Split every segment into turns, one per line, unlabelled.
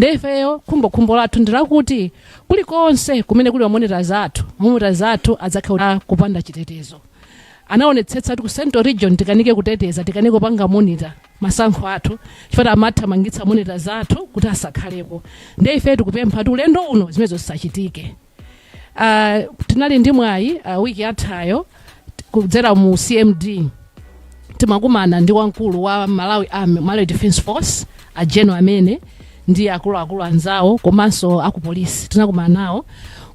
ndefeyo khumbo lathu ndirakuti kulikonse kumene kuli monitors athu adzakhala kupanda chitetezo. Anaonetsetsa kuti ku Central Region tikanike kuteteza tikanike kupanga monitor masankho athu chifukwa amathamangitsa monitors athu kuti asakhalepo. Ndefe tikupempha kuti ulendo uno zimezo zisachitike. Tinali ndi mwayi wiki yathayo kudzera mu CMD timakumana ndi wamkulu wa Malawi Defense Force General amene ndi akulu anzawo komanso akupolisi tinakumana nawo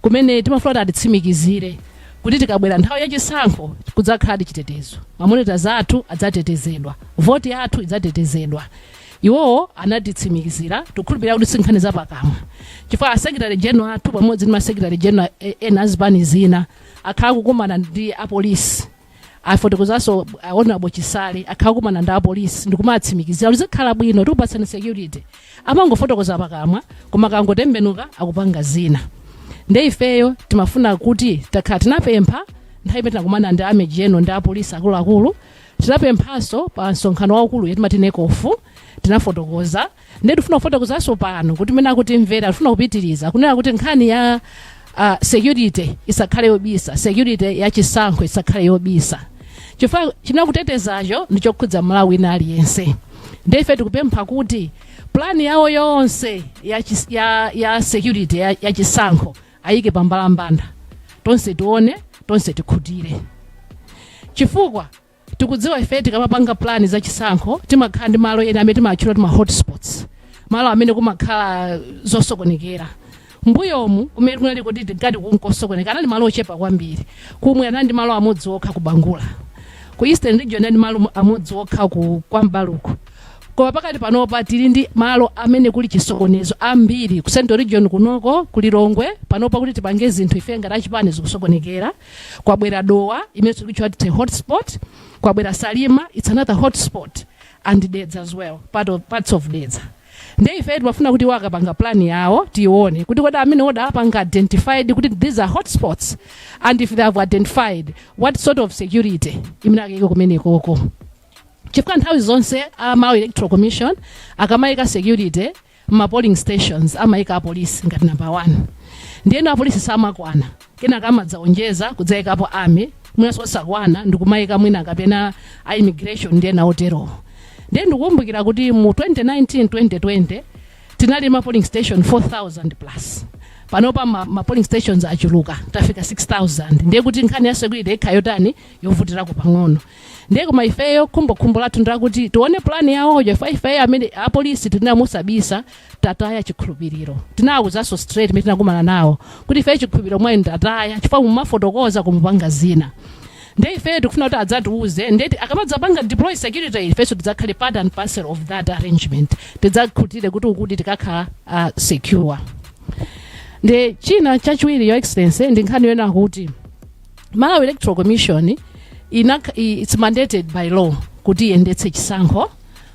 kumene timafuna atitsimikizire kuti tikabwera nthawi yachisankho kudzakhala chitetezo. Mamonitors athu adzatetezedwa, voti yathu idzatetezedwa. Iwo anatitsimikizira tikhulupirira kuti sinkhani zapakamwa chifukwa Secretary General athu pamodzi ndi ma Secretary General ena azipani zina akhala kukumana ndi apolisi afotokozaso honorable Chisale akhala kukumana ndi apolisi ndikumatsimikizira kuti zikhala bwino tikupatsani security amangofotokoza pakamwa koma kangotembenuka akupanga zina. Ndeifeyo timafuna kuti takhala tinapempha nthawi imene tinakumana ndi amejeno ndi apolisi akuluakulu tinapemphaso pa msonkhano waukulu yetu matinekofu tinafotokoza ndi tifuna kufotokozaso pano kuti mena kuti mvera tifuna kupitiriza kunena kuti nkhani ya security isakhale yobisa, security ya chisankho isakhale yobisa. Chifukwa chinakutetezacho ndichokhudza Malawi ina aliyense. Ndefe tikupempha kuti plani yawo yonse ya security ya chisankho ayike pambalambanda. Tonse tione, tonse tikhutire. Chifukwa tikudziwa ife tikamapanga plani za chisankho timakhala ndi malo ena amene timatchula ma hotspots. Malo amene kumakhala zosokonekera. Mbuyomu kumene kunali kuti tingati kunkosokoneka anali malo ochepa kwambiri. Kumwe anali malo amodzi okha kubangula. Ku Eastern Region anali malo amodzi okha ku Kwambaluku. Koma pakati panopa tili ndi malo amene kuli chisokonezo ambiri ku Central Region kunoko kuli Longwe panopa kuti tipange zinthu ife ngati achipani zikusokonekera. Kwabwera Dowa imene tikuchwa kuti hotspot, kwabwera Salima it's another hotspot and Dedza as well, parts of Dedza. Ndefe timafuna kuti wakapanga plani yawo tione kuti kodi amene oda apanga identified kuti these are hotspots and if they have identified what sort of security iminakeke kumene koko. Chifukwa nthawi zonse Malawi Electoral Commission akamayika security ma polling stations amayika police ngati number 1. Ndiyeno apolisi samakwana kena kamadzaonjeza kudzayikapo army mwinaso sakwana ndikumayika mwina kapena immigration ndiyena otero. Then ndikukumbukira kuti mu 2019-2020 tinali ma polling station 4,000 plus. Panopa ma polling stations achuluka tafika 6,000. Ndiye kuti nkhani ya security ikhayotani yovutira kupang'ono. Ndiye koma ifeyo khumbo lathu ndakuti tione plani yawo ifeyo amene apolisi tinamusabisa tataya chikhulupiriro. Tinawuzaso straight imene tinakumana nawo kuti ifeyo chikhulupiriro mwayi tataya chifukwa mumafotokoza kumupanga zina. Ndefe tikufuna kuti adzatiuze ndeti akamadzapanga deploy security ifeso tidzakhale part and parcel of that arrangement. Tidzakhutire kuti tikakhala secure. Nde china chachiwiri your excellency ndi nkhani yona kuti Malawi Electoral Commission it's mandated by law kuti yendetse chisankho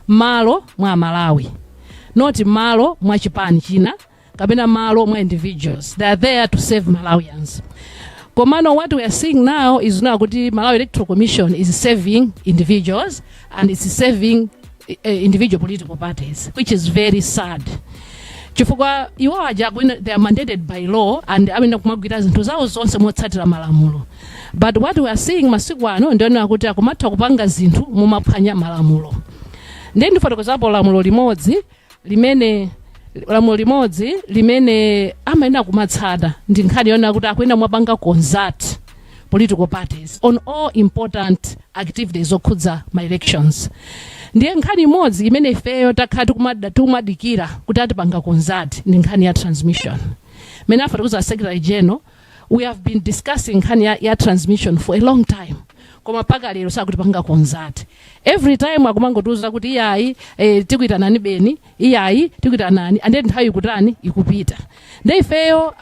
malo mwa Malawi, not malo mwa chipani china kapena malo mwa individuals. They are there to save Malawians. Komano what we are seeing now is now kuti Malawi Electoral Commission is saving individuals and it's saving individual political parties, which is very sad. Chifukwa iwo aja they are mandated by law and amene kumagwira zinthu zawo zonse motsatira malamulo. But what we are seeing masiku ano ndiona kuti akumatha kupanga zinthu mumaphwanya malamulo. Ndi ndifotokozapo lamulo limene amaenda kumatsata ndi nkhani yona kuti akuenda mwapanga consult political parties on all important activities okhudza my elections. Ndiye nkhani imodzi imene ifeyo takhala tikumadikira kuti atipanga consult ndi nkhani ya transmission. Mene afotokoza Secretary General, we have been discussing nkhani ya transmission for a long time. Koma paka lero sakutipanga consult. Every time akumangotuza kuti iyayi tikuita nani beni, iyayi tikuita nani, and then nthawi kutani ikupita. Ndefeyo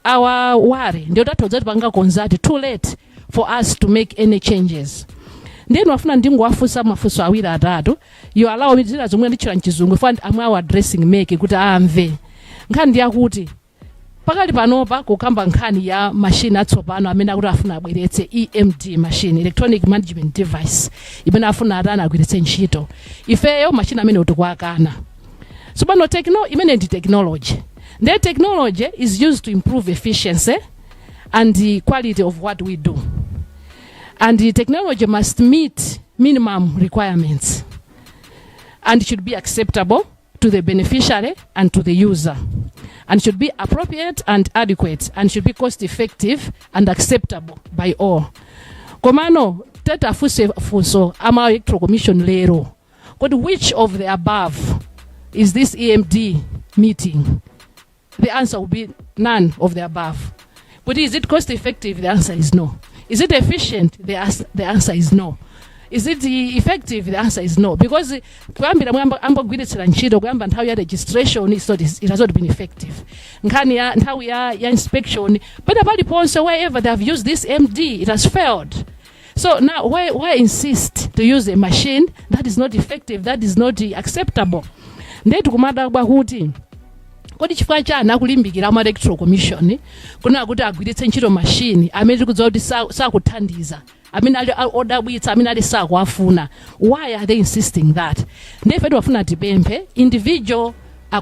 our worry ndio tatodza tipanga consult too late for us to make any changes. Ndeno wafuna ndingowafusa mafuso awiri atatu you allow me zira zomwe ndichira mchizungu fund amwe addressing make kuti amve nkhani ndi yakuti pakali panopa kukamba nkhani ya machine atsopano amene akuti afuna abweretse EMD machine, electronic management device imene afuna atana agwiretse ntchito ifeyo machine amene utikwakana So but no technology. Their technology is used to improve efficiency and the quality of what we do. And the technology must meet minimum requirements and should be acceptable to the beneficiary and to the user, and should be appropriate and adequate, and should be cost effective and acceptable by all. Komano teta fuso ama electoral commission lero. But which of the above is this EMD meeting? The answer will be none of the above. But is it cost effective? The answer is no. Is it efficient? The answer is no. Is it effective? The answer is no. Because it has not been effective. Inspection, but about the points wherever they have used this MD, it has failed. So now why insist to use a machine that is not effective, that is not acceptable? Kodi chifukwa chana kulimbikira ama electoral commission kuna kuti agwiritse ntchito machine amene kudziwa kuti sakuthandiza amene ali odabwitsa amene ali sakuafuna. Why are they insisting that? Ndefe tiwafuna tipemphe individual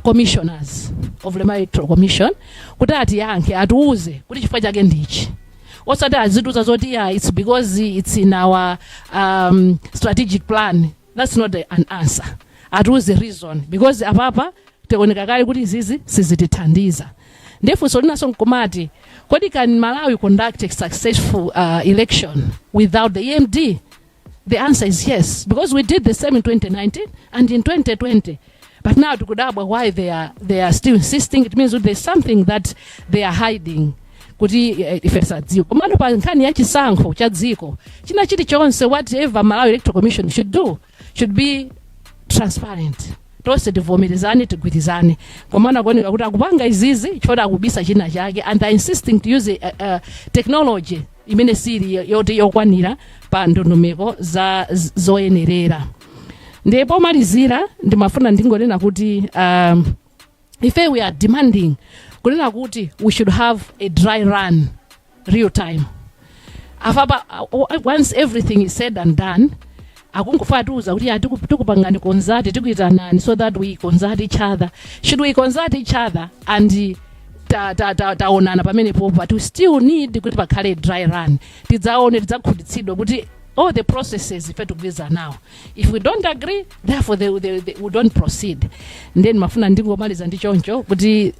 commissioners of the electoral commission kuti atiyankhe atiuze kuti chifukwa chake ndichi. Osati azituza zoti it's because it's in our strategic plan. That's not an answer. Atiuze the reason because apapa teoneka kale kuti izizi sizitithandiza. Therefore solinaso nkomati kodi can Malawi conduct a successful election without the EMD? The answer is yes, because we did the same in 2019 and in 2020. But now to kudabwa why they are still insisting, it means that there's something that they are hiding. Kuti ifesa dziko komano pa nkhani ya chisankho cha dziko china chiti chonse whatever Malawi Electoral Commission should do should be transparent. Tose tivomerezane tigwirizane komana kuoneka kuti akupanga izizi choda kubisa china chake, and they are insisting to use technology imene siri yoti yokwanira pa ndondomeko za zoyenerera. Ndipo malizira ndimafuna ndingolena kuti if we are demanding kunena kuti we should have a dry run real time. Afaba once everything is said and done, akungofatuza kuti tikupangani consult tikuitanani so that we consult each other. Should we consult each other and taonana pamene popo, but we still need kuti pakhale dry run. Tidzaone tidzakhutitsidwa kuti all the processes ife tugwiza now. If we don't agree, therefore we don't proceed. Then mafuna ndingomaliza ndichoncho kuti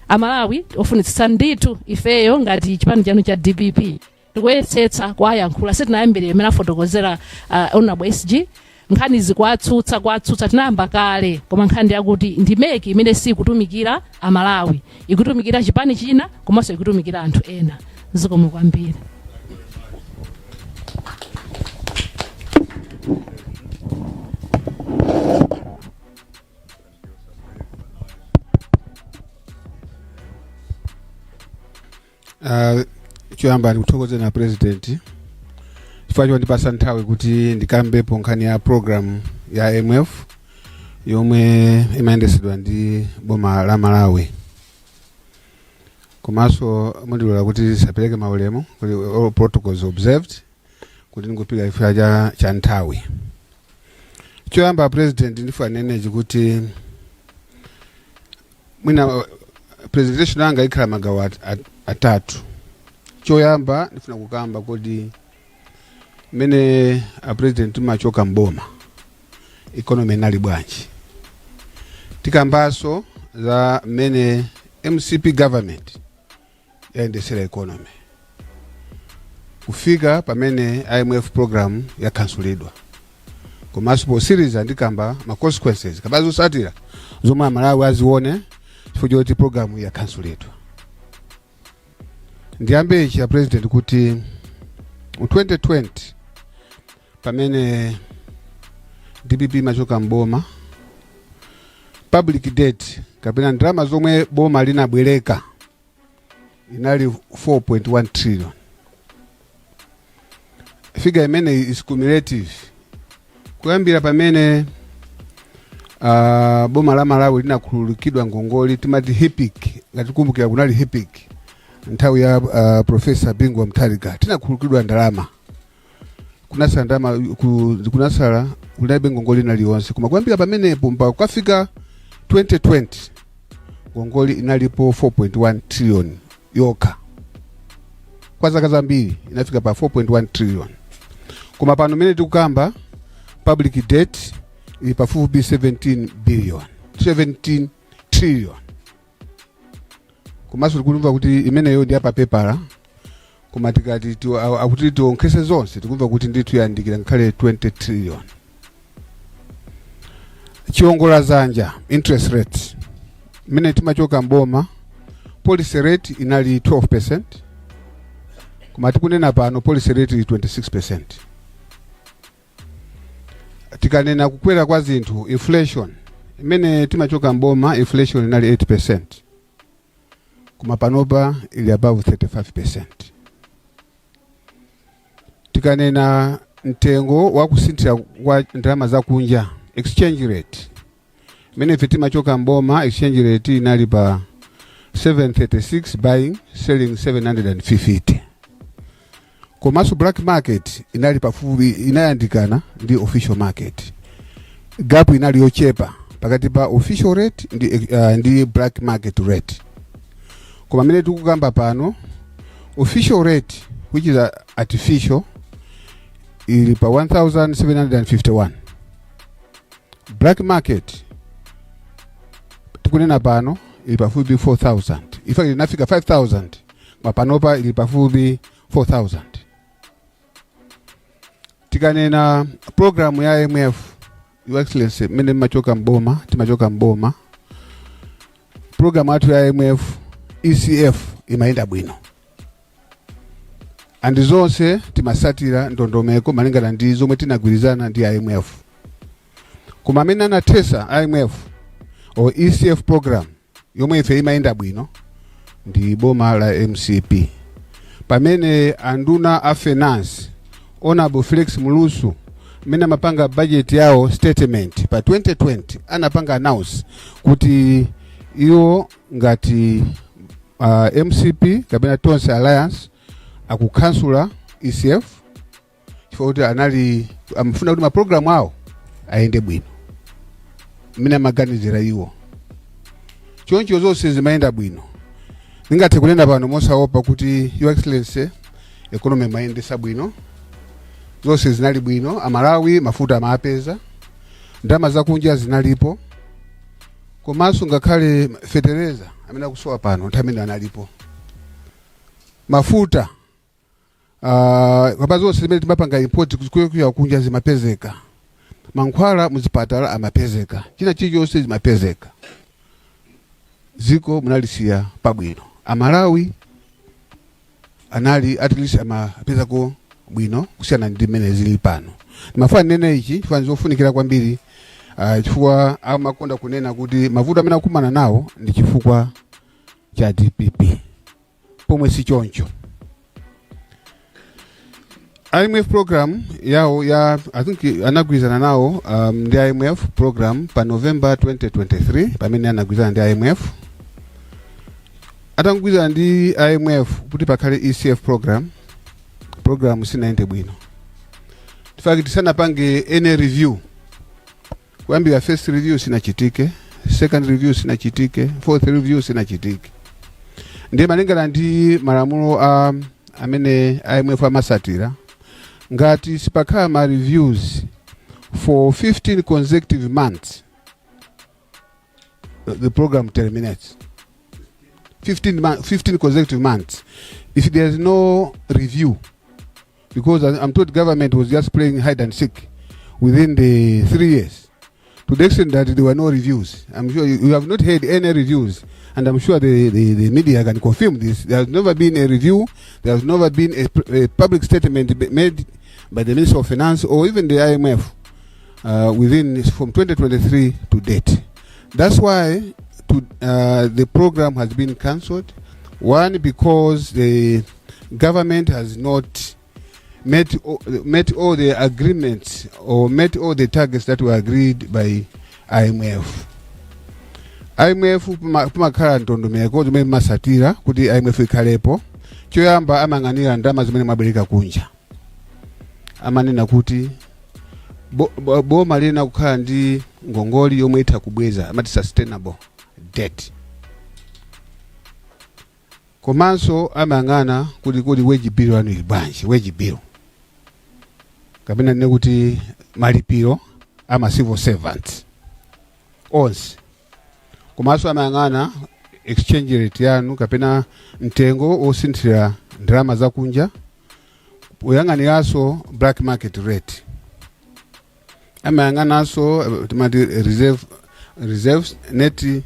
Amalawi ofunitsitsa nditu ifeyo ngati chipani chanu cha DPP tikuyetsetsa kwayankhula sitinayambire imene afotokozera honorable SG nkhani zikwatsutsa tinayamba kale, koma nkhani yakuti ndimeki imene sikutumikira Amalawi, ikutumikira chipani china komanso ikutumikira anthu ena. Zikomo kwambiri.
Choyamba ndikuthokoze na president chifukwa ndipasa nthawi kuti ndikambepo nkhani ya program ya MF yomwe imayendetsedwa ndi boma la Malawi. Komanso mundilola kuti sapereke maulemu kuti all protocols observed kuti ndingopita chifukwa cha nthawi. Choyamba president ndifuna neneji kuti mwina presentation yanga ikhala magawo atatu. Choyamba ndifuna kukamba kodi mene a president machoka mboma economy nali bwanji. Tikambaso za mene MCP government yaendesera economy kufika pamene IMF program ya canceledwa. Komanso po series andikamba ma consequences kabazo satira zomwe Malawi azione chifukwa choti program ya canceledwa. Ndiyambe cha president kuti mu 2020 pamene DPP machoka mboma public debt kapena ndalama zomwe boma linabwereka inali 4.1 trillion. Figure imene is cumulative kuyambira pamene boma la Malawi linakhululukidwa ngongoli timati HIPIC, ngatikumbukia kunali HIPIC nthawi ya Professor Bingwa Mutharika tinakhululukidwa ndalama kunasala ndalama kunasala kulibe ngongoli na liyonse. Koma kuyambira pamene pompa kufika 2020 ngongole inalipo 4.1 trillion yoka. Kwa zaka zambiri inafika pa 4.1 trillion. Kuma pano mene tukamba public debt ili pa fupi 17 trillion. Kumaso tukumva kuti imene yo ndi apa pepala kumatikati akuti tionkese zonse tukumva kuti nditu yandikira nkhale 20 trillion. Chiongola zanja interest rate mene timachoka mboma policy rate inali 12%. Kumati kunena pano policy rate is 26%. Tikanena kukwera kwa zinthu inflation mene timachoka mboma inflation inali 8%. Kumapanopa ili above 35%. Tikanena ntengo wa kusinthira kwa ndalama za kunja exchange rate mene timachoka mboma exchange rate inali pa 736 buying selling 750. Komaso black market inali pafupi inayandikana ndi official market. Gap inali yochepa pakati pa official rate ndi black market rate. Koma mene tukukamba pano official rate which is artificial ili pa 1751. Black market tukunena pano ili pafupi 4000. In fact inafika 5000 mapanopa ili pafupi 4000. Tikanena program ya IMF Your Excellency mene timachoka mboma program atu ya IMF ECF imaenda bwino andi zonse timasatira ndondomeko malingana ndi zomwe tinagwirizana ndi IMF. Koma mene anatesa IMF o ECF program yomwe ife imaenda bwino ndi boma la MCP pamene anduna a finance Honorable Felix Mulusu mena mapanga budget yao statement pa 2020 anapanga announce kuti iyo ngati MCP kabina Tonse Alliance akukansula ECF chifukwa anali amfuna kuti maprogram ao aende bwino mena maganizira iwo choncho zonse zimaenda bwino. Ningathe kunena pano mosaopa kuti Your Excellency economy maendesa bwino zonse zinali bwino. Amalawi mafuta amapeza ndama za kunja zinalipo komanso ngakhale fetereza amene akusowa pano nthambi analipo mafuta kwa zonse zimene timapanga import kuya kunja zimapezeka. Mankhwala muzipatala amapezeka china chilichonse zimapezeka. Ziko munalisiya pabwino. Amalawi anali at least amapeza ko bwino kusiyana ndi mene zili pano. Mafana nene ichi chifukwa zofunikira kwambiri chifukwa amakonda kunena kuti mavuto amene akumana nawo ndi chifukwa cha DPP pomwe si choncho. IMF program yao ya I think anagwizana nawo ndi IMF program pa November 2023 pamene anagwizana ndi IMF. Atangwizana ndi IMF kuti pakhale ECF program sinaende bwino. Tifaki tisana pange any review. Kwambia first review sinachitike, second review sinachitike, fourth review sinachitike. Ndiye malingana ndi malamulo amene IMF amasatira ngati sipakhala ma reviews for 15 consecutive months the program terminates. 15 consecutive months if there is no review, because I'm told government was just playing hide and seek within the 3 years to the extent that there were no reviews. I'm sure you have not heard any reviews, and I'm sure the media can confirm this. There has never been a review. There has never been a public statement made by the Minister of Finance or even the IMF from 2023 to date. That's why the program has been cancelled. One, because the government has not met all the agreements or met all the targets that were agreed by IMF. IMF pumakhala ndondomeko zimene masatira kuti IMF ikhalepo. Choyamba amang'anira ndalama zimene mabwereka kunja. Amanena kuti boma lina kukhala ndi ngongoli yomwe itha kubweza amati sustainable debt. Komanso amayang'ana kuti wage bill wanu ili bwanji, wage bill kapena nene kuti malipiro ama civil servants onse. Komanso amayang'ana exchange rate yanu kapena mtengo osinthira ndalama zakunja, uyang'aniranso black market rate. Amayang'ananso reserves, net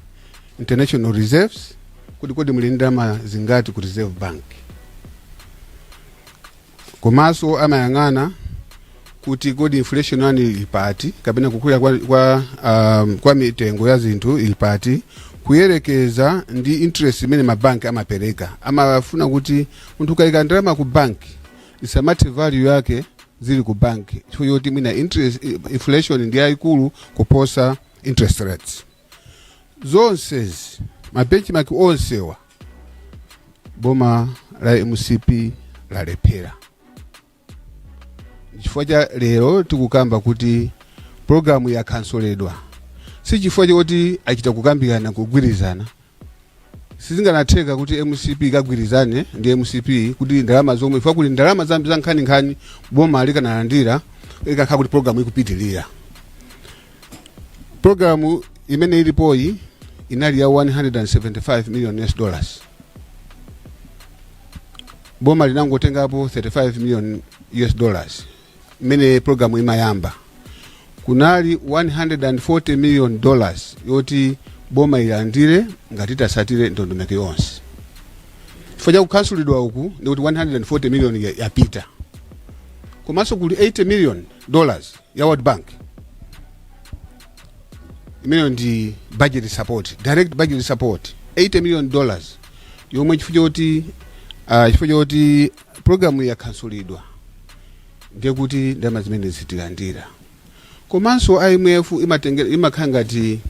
international reserves, kuti muli ndalama zingati ku reserve bank. Komanso amayang'ana kuti kodi inflation yanu ili pati kapena kukwera kwa mitengo ya zinthu ili pati, kuyerekeza ndi interest imene mabanki amapereka. Amafuna kuti munthu ukayika ndalama ku banki isamati value yake zili ku banki, chifukwa choti mwina inflation ndi yayikulu kuposa interest rates. Zonsezi mabenchmark onsewa boma la MCP lalephera. Chifukwa cha lero tikukamba kuti programu ya kansoledwa, si chifukwa choti achita kukambirana kugwirizana. Sizinganatheka kuti MCP ikagwirizane ndi MCP kuti ndalama zomwe ifika kuti ndalama zambi za nkhani boma likanalandira ikakhala kuti programu ikupitilira. Programu imene ilipoyi inali ya 175 million US dollars. Boma linangotengapo 35 million US dollars. Imene programu imayamba. Kunali 140 million dollars yoti boma ilandire ngati tasatire ndondomeko yonse. Chifukwa kukansulidwa uku ndi kuti 140 million yapita. Komanso kuli 80 million dollars ya World Bank. Imene ndi budget support, direct budget support, 80 million dollars. Yomwe chifukwa choti programu ya kansulidwa ndiye kuti ndalama zimene zitilandira. Komanso IMF imakhala ngati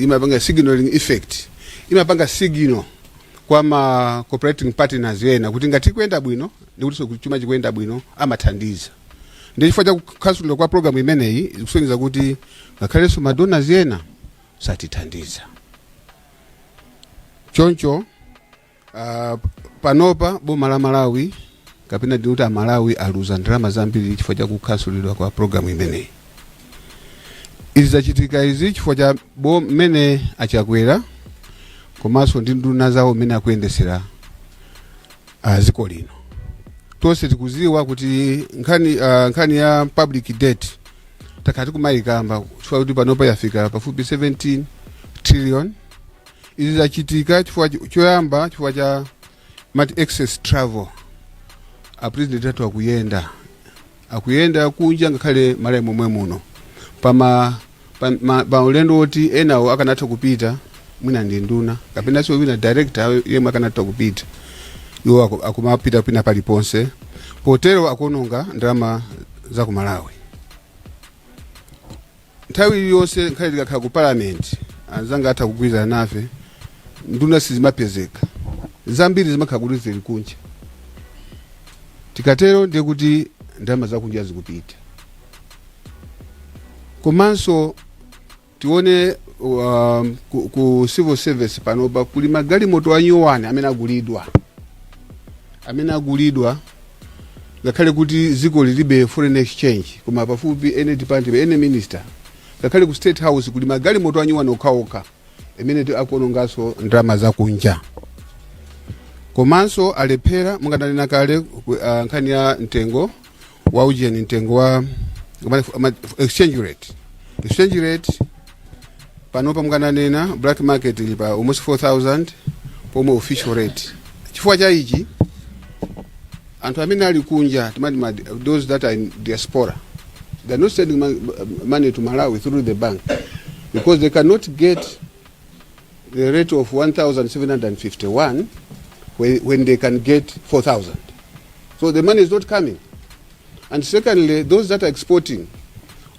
imapanga signaling effect, imapanga signal kwa ma cooperating partners ena kuti ngati kwenda bwino ndi kuti chuma chikwenda bwino amathandiza. Ndi chifukwa cha kukansulidwa kwa programu imeneyi ikusonyeza kuti ngakhalenso madonors ena satithandiza. Choncho panopa boma la Malawi kapena ndi kuti Malawi aluza ndalama zambiri chifukwa cha kukansulidwa kwa programu imeneyi. Izi zachitika izi chifukwa cha mmene achakwera komanso ndi nduna zawo mmene akuyendesera dziko lino. Tonse tikuziwa kuti nkhani ya public debt takati kumayikamba chifukwa kuti panopa yafika pafupi 17 trillion. Izi zachitika chifukwa choyamba chifukwa cha excess travel. A president atu akuyenda kunja ngakhale mala momwe muno. Pa ulendo oti enawo akanatha kupita mwina ndi nduna kapena sio wina director yemwe akanatha kupita. Iwo akumapita pina paliponse. Potero akononga ndalama za ku Malawi. Nthawi yonse nkhali likakhala ku parliament anzanga atha kugwirizana nafe nduna sizimapezeka. Zambiri zimakhala kuti zili kunja. Tikatero ndiye kuti ndalama za kunja zikupita. Komanso tione ku civil service panopa kuli magalimoto anyuwani amene agulidwa ngakhale kuti ziko lilibe foreign exchange koma pafupi ene department ene minister ngakhale ku state house kuli magalimoto anyuwani okhaokha amene akonongaso ndalama za kunja. Komanso alephera mungatanena kale nkhani ya mtengo wa ujeni, mtengo wa exchange rate panopa mungananena black market ili pa almost 4,000 pomwe official rate. Chifukwa cha ichi anthu amene ali kunja those that are in diaspora, they are not sending money to Malawi through the bank because they cannot get the rate of 1,751 when they can get 4,000. So the money is not coming. And secondly, those that are exporting,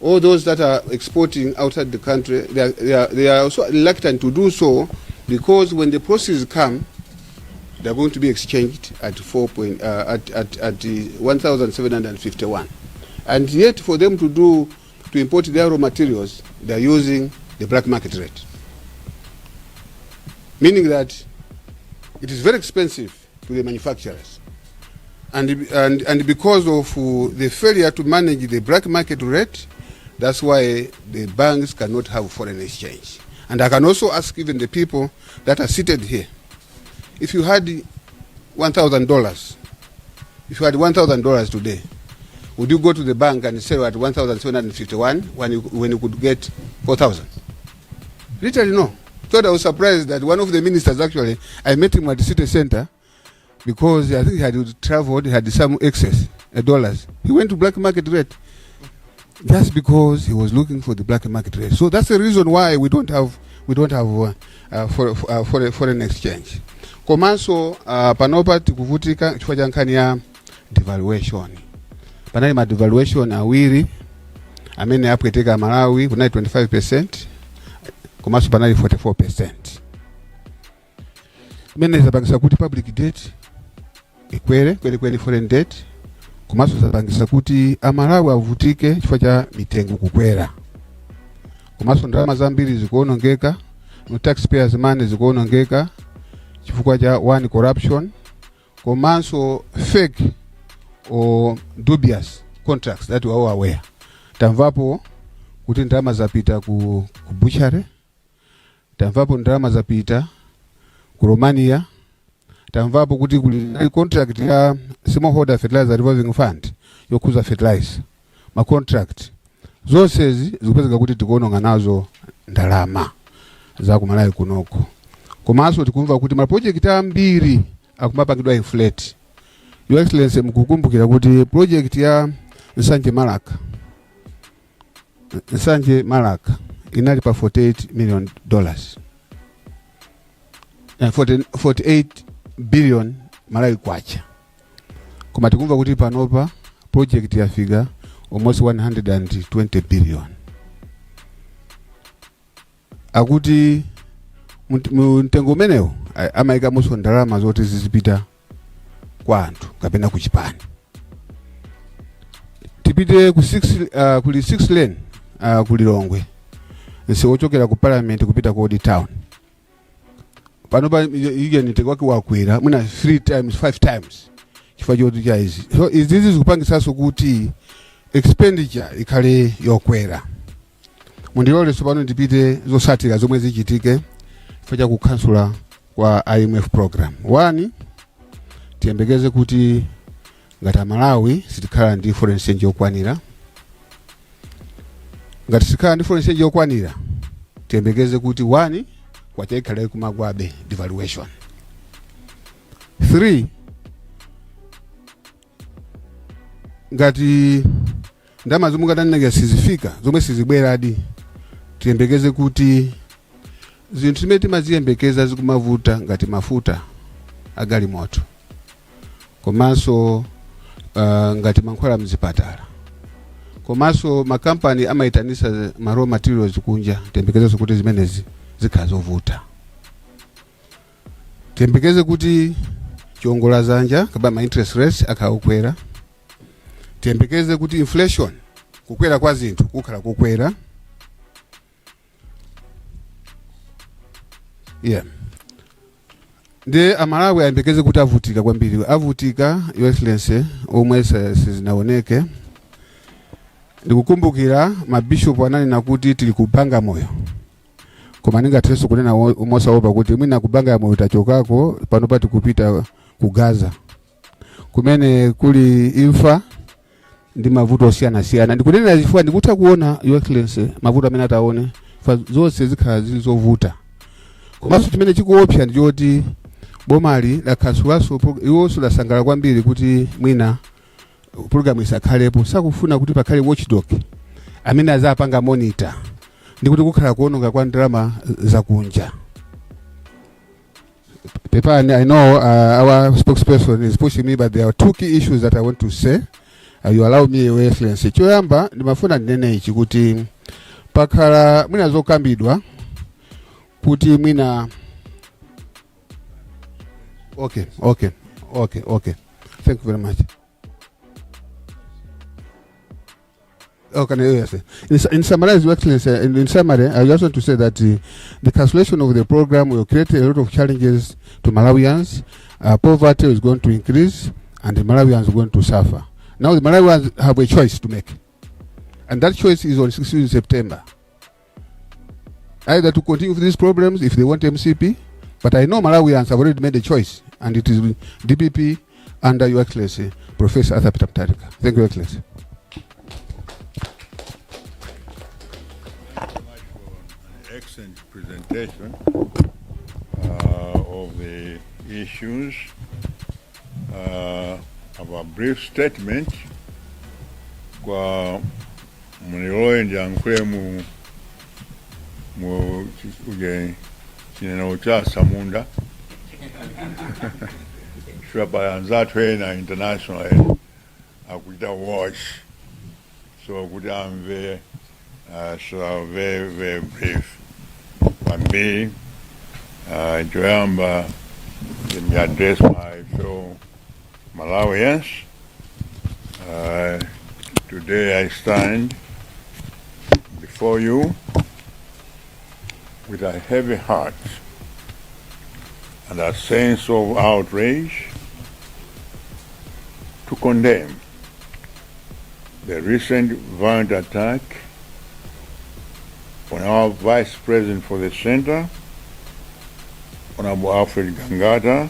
all those that are exporting outside the country, they are also reluctant to do so because when the proceeds come, they are going to be exchanged at 1,751. And yet for them to import their raw materials, they are using the black market rate. Meaning that it is very expensive to the manufacturers. And because of the failure to manage the black market rate, that's why the banks cannot have foreign exchange. And I can also ask even the people that are seated here, if you had $1,000, if you had $1,000 today, would you go to the bank and sell at 1,751 when you could get 4,000? Literally no. So I was surprised that one of the ministers, actually, I met him at the city center because I think he had traveled, he had some excess dollars. He went to black market rate just because he was looking for the black market rate. So that's the reason why we don't have foreign exchange. Komanso panopa tikuvutika chifukwa cha nkhani ya devaluation. Panali ma devaluation awiri amene apweteka Malawi kunali 25%, komanso panali 44%. Imene zapangisa kuti public debt ikwere kweli foreign debt, komanso zapangisa kuti Amalawi avutike chifukwa cha mitengo kukwera. Komanso ndalama zambiri zikuonongeka, no taxpayers money zikuonongeka chifukwa cha one corruption, komanso fake or dubious contracts that we are aware. Tamvapo kuti ndalama zapita ku butchery, tamvapo ndalama zapita ku Romania, tamvapo kuti kuli contract ya smallholder fertilizer revolving fund yokuza fertilizer. Ma contract zonse zikupezeka kuti tikuononga nazo ndalama za kumalawi kunoko. Komanso tikumva kuti ma project ambiri akumapangidwa inflate. Your Excellency, mkukumbukira kuti project ya Nsanje Malaka inali pa $48 million. 48 billion Malawi kwacha. Koma tikumva kuti panopa project ya figure almost 120 billion. Akuti mtengo meneo amaika muso ndalama zote zizipita kwa anthu kapena kuchipani. Tipite ku 6 lane kulilongwe. Nse ochokera ku parliament kupita ku Old Town. Panopa iye niteko wake wakwera muna 3 times 5 times chifukwa choti cha izi. So izi zikupangisaso kuti expenditure ikhale yokwera. Mundilole sopano ndipite zosatira zomwe zichitike chifukwa cha kukansula kwa IMF program. 1, tiyembekeze kuti ngati Malawi sitikhala ndi foreign exchange yokwanira. Ngati sikhala ndi foreign exchange yokwanira, tiyembekeze kuti 1 kwachaikhala kumagwabe devaluation. 3, ngati ndama zomwe ngatanenega sizifika, zomwe sizibweradi, tiyembekeze kuti zinthu zimene timaziyembekeza zikumavuta ngati mafuta agali moto. Komanso ngati mankhwala mzipatala. Komanso makampani amaitanisa ma raw materials kunja, tiyembekeze kuti zimenezi zikhala zovuta. Tiyembekeze kuti chiongola zanja kaba ma interest rates akaukwera. Tiyembekeze kuti inflation kukwera kwa zinthu kukhala kukwera. Yeah. De Amalawi ayembekeze kuti avutika kwambiri. Avutika, Your Excellency, omwe sizinaoneke. Ndikukumbukira mabishop anali nakuti tili kupanga moyo. Koma ningathenso kunena umosaopa kuti mwina kupanga moyo tachokako panopa tikupita ku Gaza. Kumene kuli imfa ndi mavuto osiyana-siyana. Ndikunena chifukwa ndikutha kuona, Your Excellency, mavuto amene ataone zonse zikhala zilizovuta. Komanso chimene chikuopsa ndichoti bomali la Wauluraso iwonso lasangala kwambiri kuti mwina program isakhalepo, sakufuna kuti pakhale watchdog amene azapanga monitor ndikuti kukhala kuononga kwa ndalama zakunja. Pepani, I know our spokesperson is pushing me, but there are 2 key issues that I want to say. You allow me, Your Excellency. Choyamba ndimafuna ndinene ichi kuti pakhala mwina zokambidwa kuti mwina Okay. Thank you very much. yes. In summarize, Your Excellency, in summary, I just want to say that the cancellation of the program will create a lot of challenges to Malawians. Poverty is going to increase, and the Malawians are going to suffer. Now the Malawians have a choice to make, and that choice is on 16th September. Either to continue with these problems if they want MCP, but I know Malawians have already made a choice, and it is DPP under Your Excellency, Professor Arthur Peter Mutharika. Thank you, Your Excellency.
Excellent presentation of the issues. Of a brief statement kwa mniloe njankwe mu uje chineno cha samunda shwapa anzatwe na international akuita watch so kuta mve so very brief kwambi joyamba let me address my fellow Malawians. Today I stand before you with a heavy heart and a sense of outrage to condemn the recent violent attack on our Vice President for the Center, Honorable Alfred Gangata,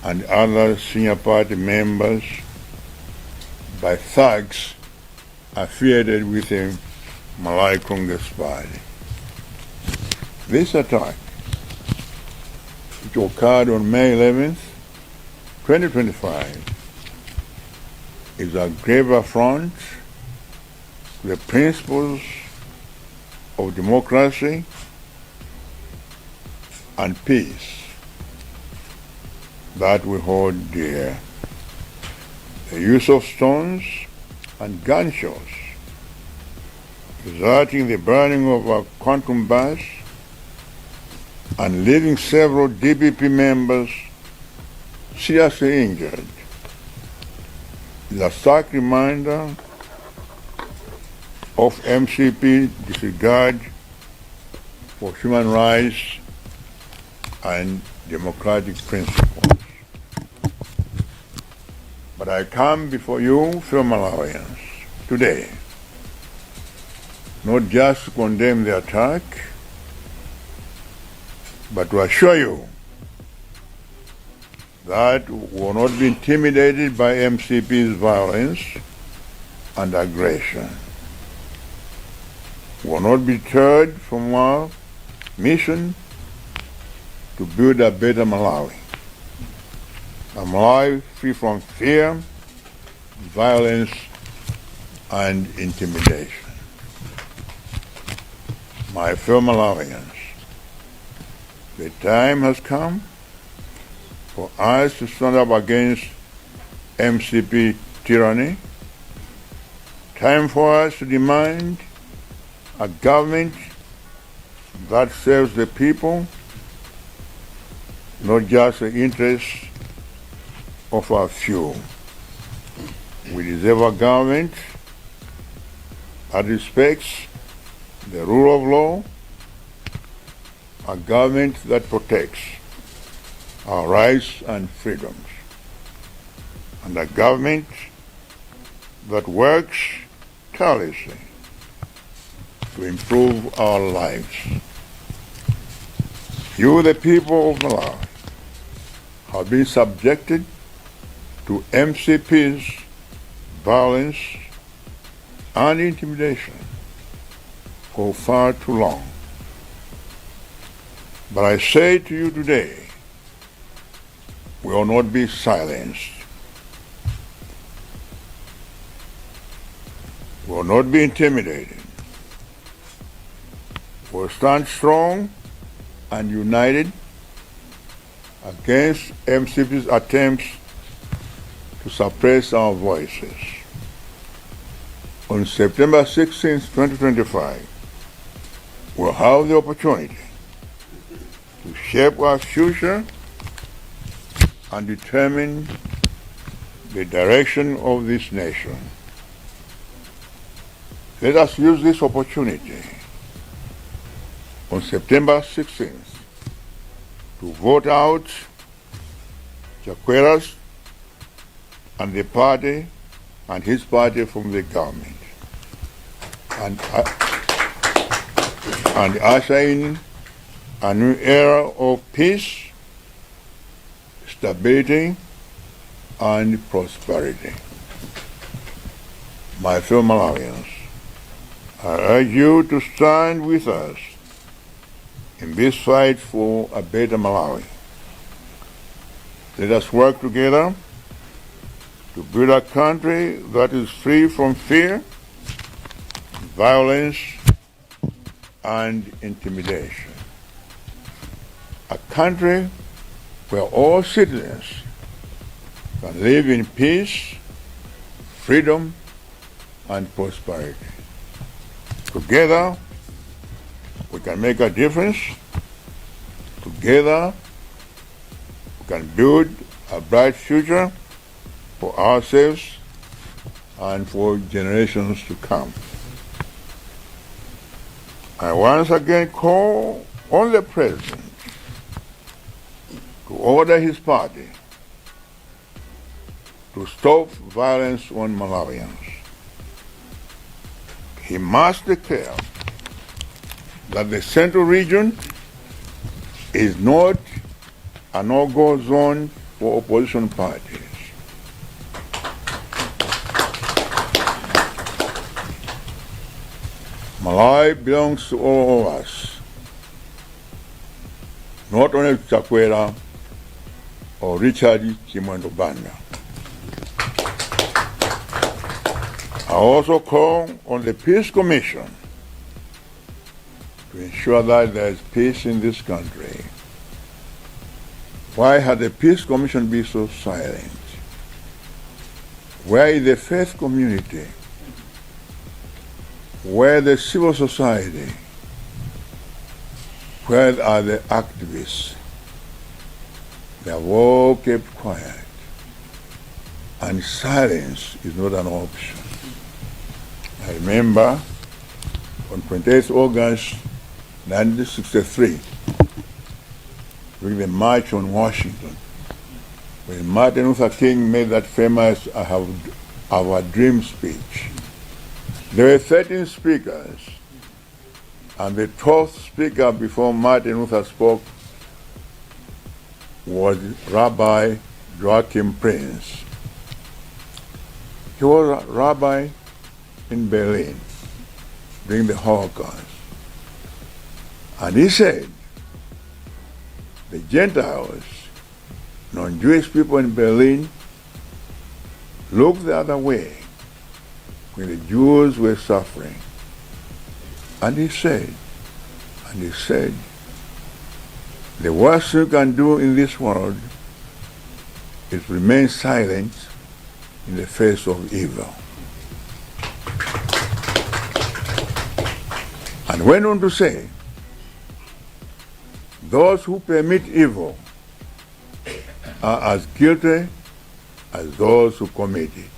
and other senior party members by thugs affiliated with the Malawi Congress Party. This attack, which occurred on May 11th, 2025, is a grave affront to the principles of democracy and peace that we hold dear. The use of stones and gunshots, resulting in the burning of a quantum bus and leaving several DPP members seriously injured, is a stark reminder of MCP disregard for human rights and democratic principles. But I come before you, fellow Malawians, today, not just to condemn the attack, but to assure you that we will not be intimidated by MCP's violence and aggression. We will not be deterred from our mission to build a better Malawi. A Malawi free from fear, violence, and intimidation. My fellow Malawians, the time has come for us to stand up against MCP tyranny. Time for us to demand a government that serves the people, not just the interests of a few. We deserve a government that respects the rule of law, a government that protects our rights and freedoms, and a government that works tirelessly to improve our lives. You, the people of Malawi, have been subjected to MCP's violence and intimidation for far too long. But I say to you today, we will not be silenced. We will not be intimidated. We will stand strong and united against MCP's attempts to suppress our voices. On September 16, 2025, we'll have the opportunity to shape our future and determine the direction of this nation. Let us use this opportunity on September 16th to vote out Chakweras and the party and his party from the government, and usher in a new era of peace, stability, and prosperity. My fellow Malawians, I urge you to stand with us in this fight for a better Malawi. Let us work together to build a country that is free from fear, violence, and intimidation. A country where all citizens can live in peace, freedom, and prosperity. Together, we can make a difference. Together, we can build a bright future for ourselves and for generations to come. I once again call on the President to order his party to stop violence on Malawians. He must declare that the Central Region is not a no-go zone for opposition parties. Malawi belongs to all of us, not only to Chakwera or Richard Chimwendo Banda. I also call on the Peace Commission to ensure that there is peace in this country. Why has the Peace Commission been so silent? Where is the faith community? Where the civil society? Where are the activists? They have all kept quiet. And silence is not an option. I remember on 28th August 1963, during the March on Washington, when Martin Luther King made that famous "I have our dream" speech. There were 13 speakers, and the 12th speaker before Martin Luther spoke was Rabbi Joachim Prince. He was a rabbi in Berlin during the Holocaust. And he said, the Gentiles, non-Jewish people in Berlin, looked the other way when the Jews were suffering. And he said, the worst you can do in this world is remain silent in the face of evil. And went on to say, those who permit evil are as guilty as those who commit it.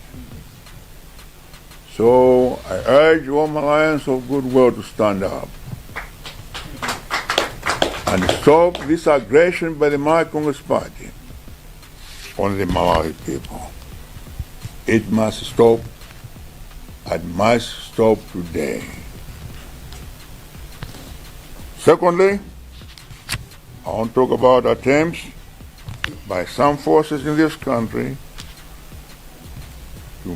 So I urge all Malawians of goodwill to stand up and stop this aggression by the Malawi Congress Party on the Malawi people. It must stop. It must stop today. Secondly, I want to talk about attempts by some forces in this country to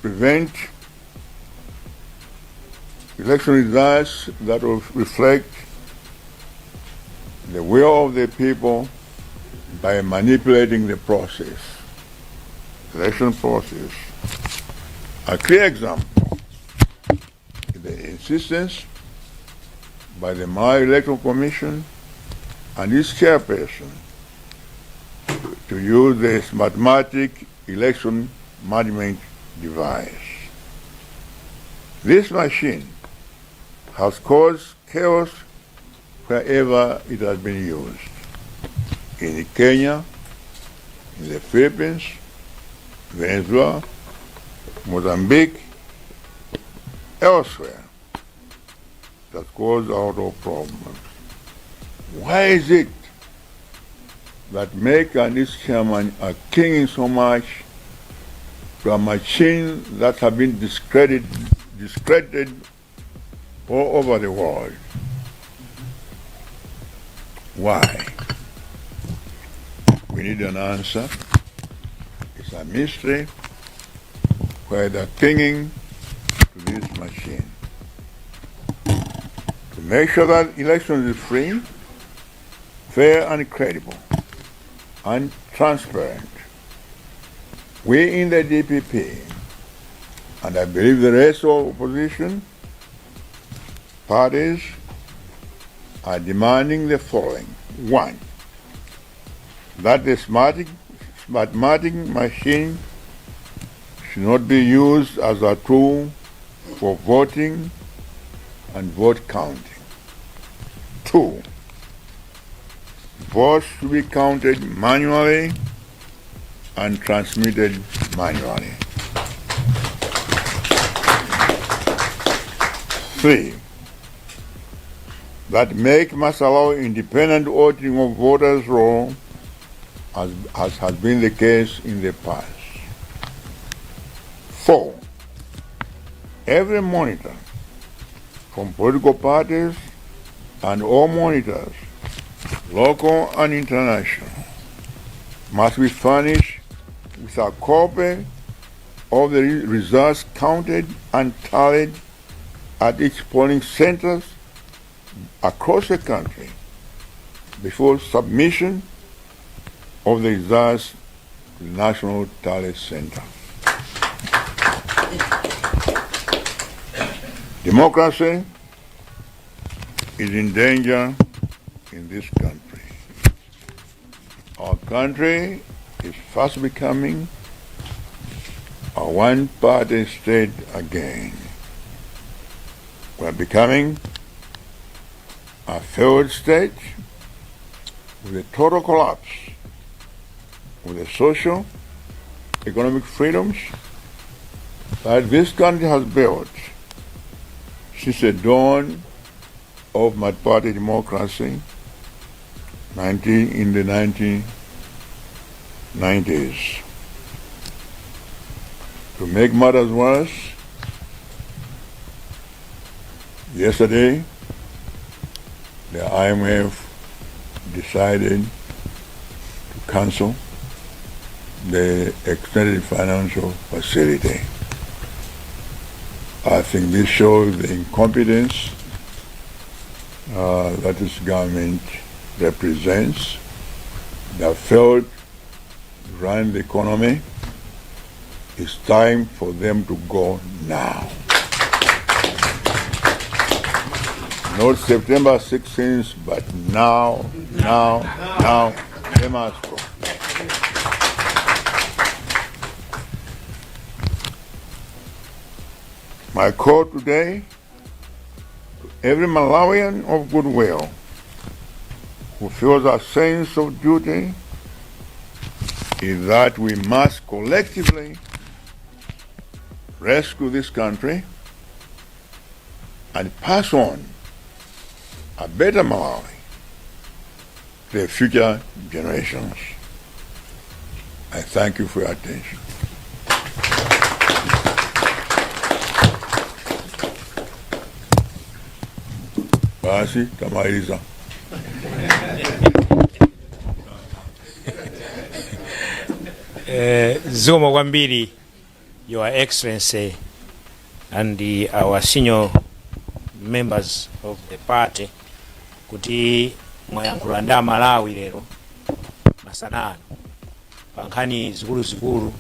prevent election results that will reflect the will of the people by manipulating the process, election process. A clear example is the insistence by the Malawi Electoral Commission and its chairperson to use this mathematic election management device. This machine has caused chaos wherever it has been used. In Kenya, in the Philippines, Venezuela, Mozambique, elsewhere that cause a lot of problems. Why is it that Mpaka and his chairman are clinging so much to a machine that have been discredited all over the world? Why? We need an answer. It's a mystery why they're clinging to this machine. To make sure that elections is free, fair and credible, and transparent, we in the DPP, and I believe the rest of opposition parties, are demanding the following. One, that the smartmatic machine should not be used as a tool for voting and vote counting. Two, votes should be counted manually and transmitted manually. Three, that Mpaka must allow independent auditing of voters' roll as has been the case in the past. Four, every monitor from political parties and all monitors, local and international, must be furnished with a copy of the results counted and tallied at each polling centers across the country before submission of the results to the National Tally Center. Democracy is in danger in this country. Our country is fast becoming a one-party state again. We're becoming a failed state with a total collapse of the social, economic freedoms that this country has built since the dawn of multi-party democracy in the 1990s. To make matters worse, yesterday, the IMF decided to cancel the extended financial facility. I think this shows the incompetence that this government represents. They failed to run the economy. It's time for them to go now. Not September 16th, but now, they must go. My call today to every Malawian of goodwill who feels a sense of duty is that we must collectively rescue this country and pass on a better Malawi to the future generations. I thank you for your attention. Basi tamaliza.
Zikomo kwambiri, Your Excellency, and our senior members of the party, kuti mwayankhula ndi Malawi lero masanano pa nkhani zikulu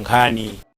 nkhani